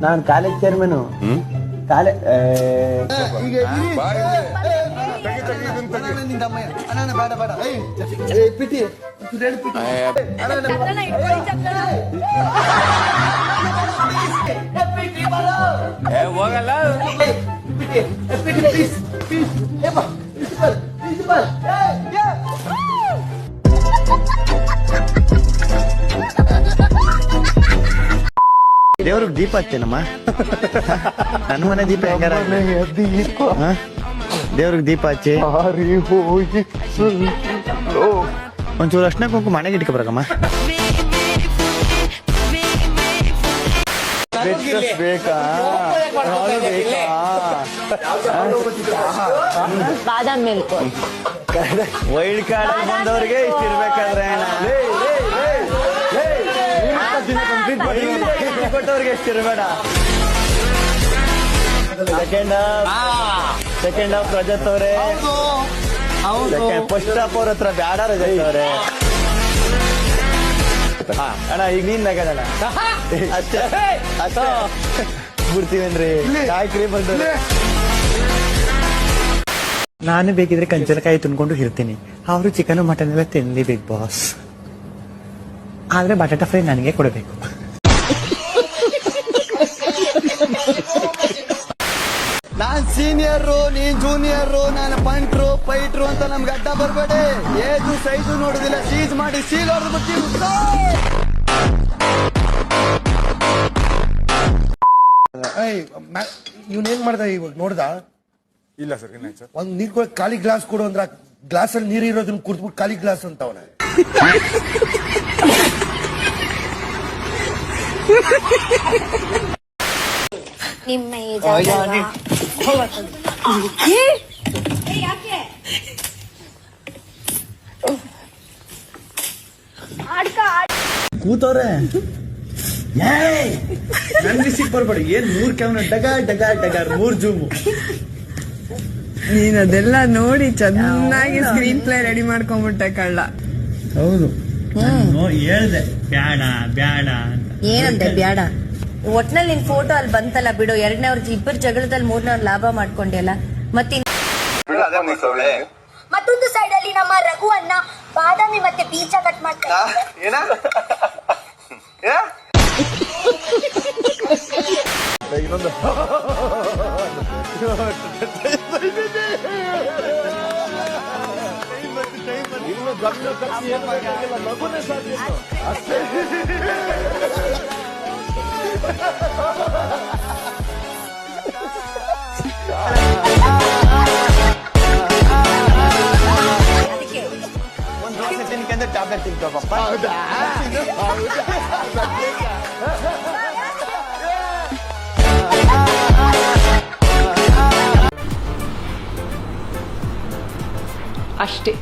ನಾನು college chairman college ಹೋಗಲ್ಲ ದೇವ್ರಿಗೆ ದೀಪ ಹಚ್ಚೇನಮ್ಮ ನನ್ನ ಮನೆ ದೀಪ ಹೆಂಗಾರ ದೇವ್ರಿಗೆ ದೀಪ ಹಚ್ಚಿ ಒಂಚೂರು ಅಷ್ಟನೇ ಕುಂಕು ಮನೆಗೆ ಇಟ್ಕೊ ಬರಕಮ್ಮ. ಬೇಕಾ ಬಾದಾಮ್ ಮಿಲ್ಕ್ ವೈಲ್ಡ್ ಕಾರ್ಡ್ ಬಂದವ್ರಿಗೆ ಇಷ್ಟ ಇರ್ಬೇಕಾದ್ರೆ ಕೊಟ್ಟವ್ರಿಗೆ ಎಷ್ಟು ಇರಬೇಡ. ಸೆಕೆಂಡ್ ಹಾಫ್ ರಜತ್ ಅವರೇ, ಫಸ್ಟ್ ಹಾಫ್ ಅವ್ರ ಹತ್ರ ಬ್ಯಾಡ ರಜತ್ ಅವರೇ. ಅಣ್ಣ ಈಗ ನೀನ್ ನಗದಣ್ಣ ಅಷ್ಟೇ ಅಷ್ಟೇ ಬಿಡ್ತೀವೇನ್ರಿ ಯಾಕ್ರಿ ಬಂದ್ರೆ. ನಾನು ಬೇಕಿದ್ರೆ ಕಂಚನಕಾಯಿ ತುಂಬ್ಕೊಂಡು ಇರ್ತೀನಿ, ಅವರು ಚಿಕನ್ ಮಟನ್ ಎಲ್ಲ ತಿನ್ಲಿ ಬಿಗ್ ಬಾಸ್. ಆದ್ರೆ ಬಟಾಟಾ ಫ್ರೈ ನನಗೆ ಕೊಡಬೇಕು. ನಾನ್ ಸೀನಿಯರು, ನೀನ್ ಜೂನಿಯರು, ನಾನು ಪಂಟ್ರು ಪೈಟ್ರು ಅಂತ ನಮ್ಗೆ ಅಡ್ಡ ಬರ್ಬೇಡಿ. ಏಜು ಸೈಜು ನೋಡುದಿಲ್ಲ, ಸೀಜ್ ಮಾಡಿ ಸೀಲ್ ಹೊಡೆದು ಬಿಡ್ತೀವಿ. ಇವ್ನ ಏನ್ ಮಾಡ್ದ ಇವಾಗ ನೋಡ್ದ? ಇಲ್ಲ ಸರ್, ಸರ್ ಒಂದ್ ನೀರ್ ಖಾಲಿ ಗ್ಲಾಸ್ ಕೊಡು ಅಂದ್ರ ಗ್ಲಾಸ್ ಅಲ್ಲಿ ನೀರ್ ಇರೋದನ್ನ ಕುಡ್ದ್ಬಿಟ್ಟು ಖಾಲಿ ಗ್ಲಾಸ್ ಅಂತ ಅವನ. ನಿಮ್ಮ ಕೂತವ್ರೆ ನನ್ ಬಿಸಿಕ್ ಬರ್ಬೇಡಿ. ಏನ್ 3 ಕ್ಯಾಮ್ರಾ ಡಗ ಡಗ ಡಗ 3 ಜೂಮು. ನೀನ್ ಅದೆಲ್ಲ ನೋಡಿ ಚೆನ್ನಾಗಿ ಸ್ಕ್ರೀನ್ ಪ್ಲೇ ರೆಡಿ ಮಾಡ್ಕೊಂಡ್ಬಿಟ್ಟೆ ಕಳ್ಳ. ಹೌದು ಹೇಳ್ದೆ ಬ್ಯಾಡ ಬ್ಯಾಡ ಅಂತ. ಏನಂತೆ ಬ್ಯಾಡ? ಒಟ್ನಲ್ಲಿ ನಿನ್ ಫೋಟೋ ಅಲ್ಲಿ ಬಂತಲ್ಲ ಬಿಡು. 2ನೇ ಅವ್ರ ಇಬ್ಬರು ಜಗಳದಲ್ಲಿ 3ನೇ ಅವ್ರ ಲಾಭ ಮಾಡ್ಕೊಂಡಿಯಲ್ಲ. ಮತ್ತೊಂದು ಸೈಡ್ ಅಲ್ಲಿ ನಮ್ಮ ರಘು ಅನ್ನ ಬಾದಾಮಿ ಮತ್ತೆ ಬೀಜ ಕಟ್ ಮಾಡ್ತಾರೆ. ಇನ್ನೊಂದು ಮಗುನೇ ಸಾಧ್ಯ ಅಷ್ಟೇ. ಒಂದು ದೋಸೆ ತಿನ್ಕಂದ್ರೆ ಟ್ಯಾಬ್ಲೆಟ್ ತಿನ್ಕೋಪ್ಪ. ಅಷ್ಟೇ.